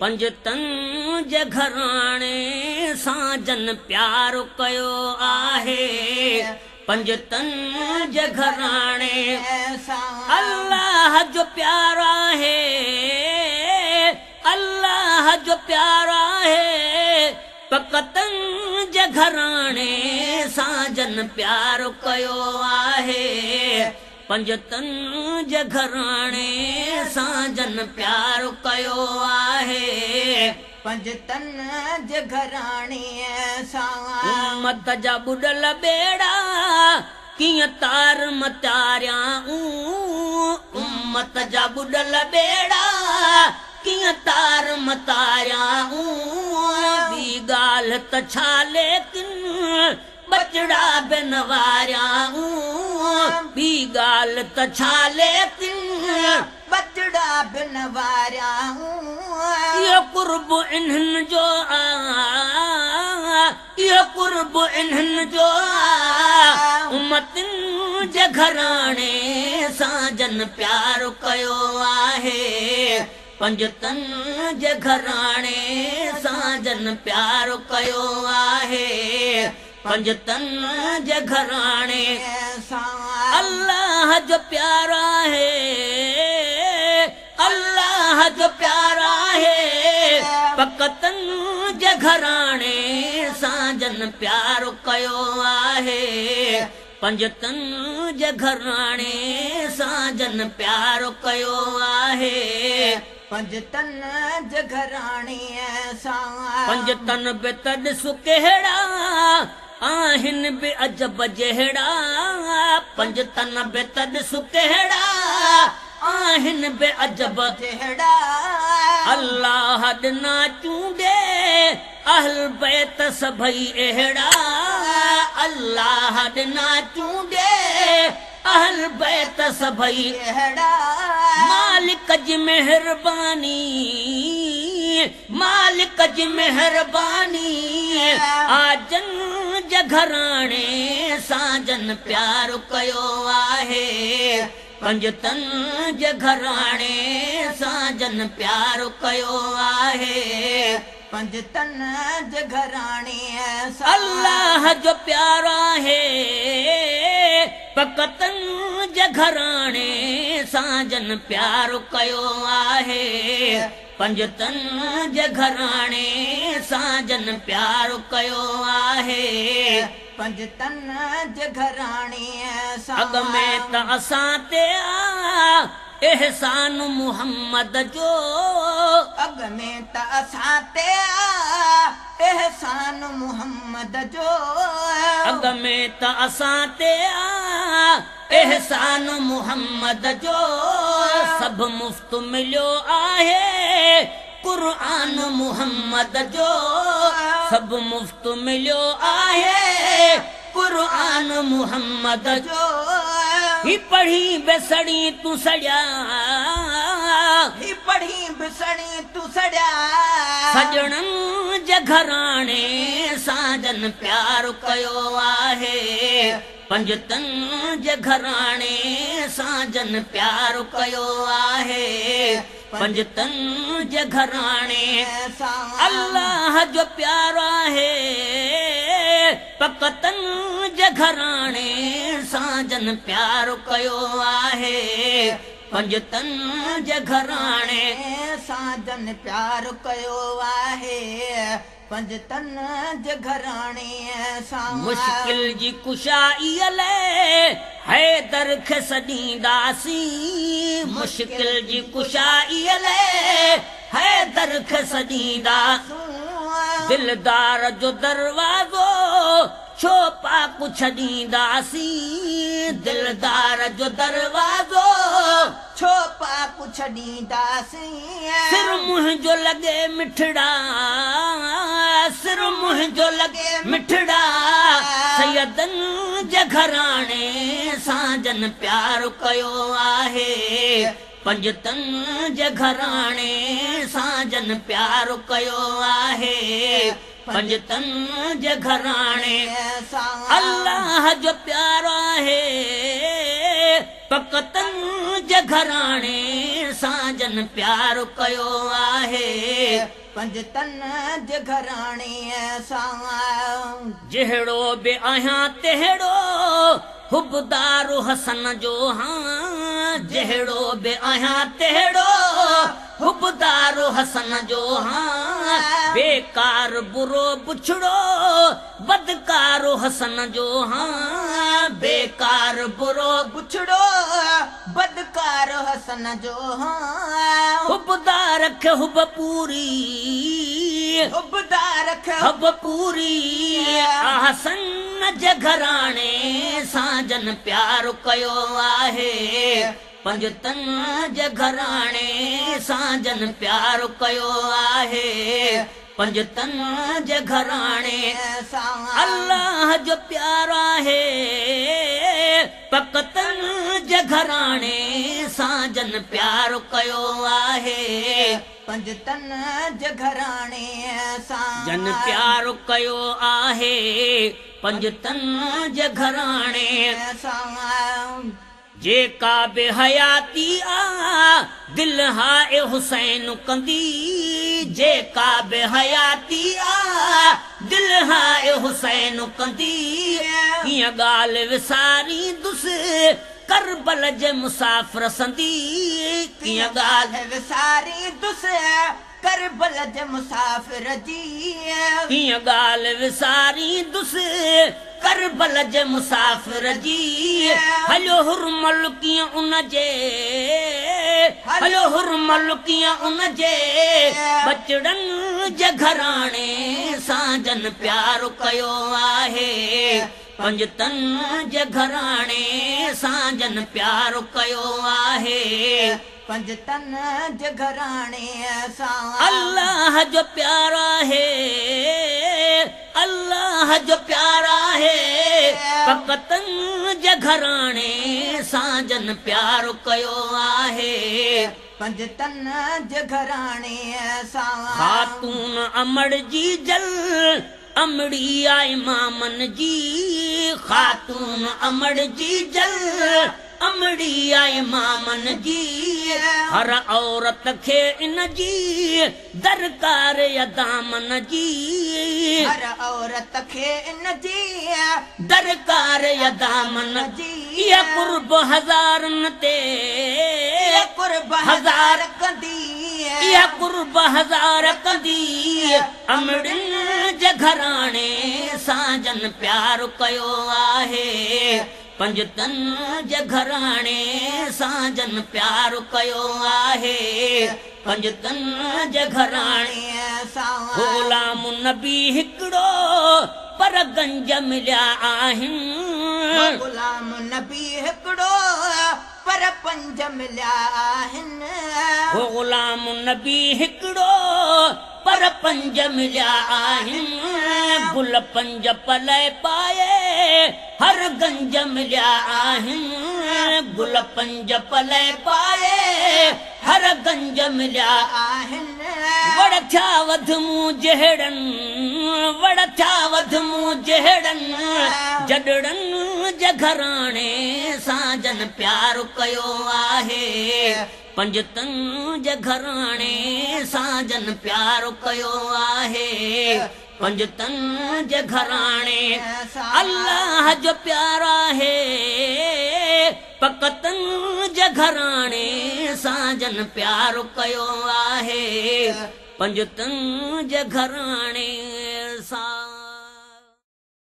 पंजतन जे घराणे सां जन प्यार कयो आहे पंजतन जे घराणे अल्लाह जो प्यार आहे अल्लाह जो प्यार आहे पकतन जे घराणे सां जन प्यार कयो आहे पंजतन जे घराणे सां जन प्यार कयो आहे पंजतन जे घराणे सां उम्मत जा बुॾल बेड़ा कीअं तार मतारियां उम्मत जा बुॾल बेड़ा कीअं तार मतारियां ॿी ॻाल्हि त छा लेकिन बचड़ा बिन वारियां ॿी ॻाल्हि त छा लेकिन बचड़ा बिन वारियां इहो कुर्ब इन्हनि जो इहो कुर्ब इन्हनि जो उम्मतिन जे घराणे सां जन प्यार कयो आहे पंजतन जे घराणे सां जन प्यार कयो आहे पंजतन जे घराणे अल्लाह जो प्यार आहे अल्लाह जो प्यार आहे पकतन जे घराणे सां जन प्यार कयो आहे पंजतन जे घराणे सां जन प्यार कयो आहे पंजतन जे घराणे सां पंजतन बि त ॾिस कहिड़ा आहिनि बि अजब जहिड़ा पंजतन बि त ॾिस कहिड़ा आहिनि बि अजब जहिड़ा अल्लाह ॾिना चूंडे अहल बैत सभई अहिड़ा अल्लाह ॾिना चूंडे अहल बैत सभई अहिड़ा मालिक जी मेहरबानी मालिक जी मेहरबानी आजन जे घराणे सां जन प्यार कयो आहे पंजतन जे घराणे सां जन प्यार कयो आहे पंजतन जे घराणे सां अल्लाह जो प्यार आहे पकतन जे घराणे सां जन प्यार कयो आहे पंजतन जे घराणे सां जन प्यार कयो आहे पंजतन जे घराणे सां अॻ में त असां ते एहसान मुहम्मद जो अॻ में त असां ते एहसान मुहम्मद जो अॻ में त असां ते एहसान मुहम्मद जो सभु मुफ़्त मिलियो आहे क़ुरान मुहम्मद जो सभु मुफ़्त मिलियो आहे क़ुरान मुहम्मद जो ही पढ़ी बेसड़ी तूं सड़िया ही पढ़ी बेसड़ी तूं सड़िया सजणनि जे घराणे सां जन प्यार कयो आहे पंजतन जे घराणे सां जन प्यार कयो आहे पंजतन जे घराणे अल्लाह जो प्यार आहे पकतन जे घराणे सां जन प्यार कयो आहे पंजतन जे घराणे सां जन प्यार कयो आहे पंजतन जे घराणे सां मुश्किल जी कुशाईअ लाइ हैदर खे सॾींदासीं मुश्किल जी कुशाईअ लाइ हैदर खे सॾींदासीं दिलदार जो दरवाज़ो छो पाकु छॾींदासीं दिलदार जो दरवाज़ो छो पाकु छॾींदासीं सिर मुंहिंजो लॻे मिठड़ा सिर मुंहिंजो लॻे मिठड़ा सैयदन जे घराणे सां जन प्यार कयो आहे पंजतन जे घराणे सां जन प्यार कयो आहे पंजतन जे घराणे अल्लाह जो प्यार आहे पकतन जे घराणे सां जन प्यार कयो आहे पंजतन जे घराणे सां जहिड़ो बि आहियां तहिड़ो हुबदारो हसन जो हां जहिड़ो बि आहियां तहिड़ो हुबदारो हसन जो हां बेकार बुरो पुछड़ो बदकारो हसन जो हां बेकार बुरो पुछड़ो बदकार हसन जो हां हुबदार खे हुब पूरी हुबदार खे हब पूरी हसन जे घराणे सां जन प्यार कयो आहे पंजतन जे घराणे सां जन प्यार कयो आहे पंजतन जे घराणे सां अल्लाह जो प्यार आहे पकतन जे घराणे सां जन प्यार कयो आहे पंजतन जे घराणे सां जन प्यार कयो आहे पंजतन जे घराणे सां जेका बि हयाती आ दिल हाए हुसैन कंदी जेका बि हयाती आ दिल हाए हुसैन कंदी कीअं ॻाल्हि विसारी दुस करबल जे मुसाफ़िर संदी कीअं ॻाल्हि विसारी दुस करबल जे मुसाफ़िर जी कीअं ॻाल्हि विसारी दुस करबल जे मुसाफ़िर जी हलो हुरमल कीअं उन जे हलो हुरमल कीअं उन जे बचड़नि जे घराणे सां जन प्यार कयो आहे पंजतन जे घराणे सां जन प्यार कयो आहे पंजतन जे घराणे सां अल्लाह जो प्यार आहे अल्लाह जो प्यार आहे पकतन जे घराणे सां जन प्यार कयो आहे पंजतन जे घराणे सां खातून अमड़ जी जल अमड़ी आई मामन जी खातून अमड़ जी जल अमड़ी आई मामन जी हर औरत खे इन जी दरकार या दामन जी हर औरत खे इन जी दरकार या दामन जी या कुर्ब हज़ारन ते कुर्ब हज़ार कंदी या कुर्ब हज़ार कंदी अमड़िन जे घराणे सां जन प्यार कयो आहे पंजतन जे घराणे सां जन प्यार कयो आहे पंजतन जे घराणे सां ग़ुलाम नबी हिकिड़ो पर गंज मिलिया आहिनि ग़ुलाम नबी हिकिड़ो पर पंज मिलिया आहिनि ग़ुलाम नबी हिकिड़ो पर पंज मिलिया आहिनि गुल पंज पले पाए हर गंज मिलिया आहिनि गुल पंज पले पाए हर गंज मिलिया आहिनि वड़ थिया वध मूं जहिड़नि वड़ थिया वध मूं जहिड़नि जॾड़नि जे घराणे सां जन प्यार कयो आहे पंजतन जे घराणे सां जन प्यार कयो आहे पंजतन जे घराणे अल्लाह जो प्यार आहे पकतन जे घराणे सां जन प्यार कयो आहे पंजतन जे घराणे सां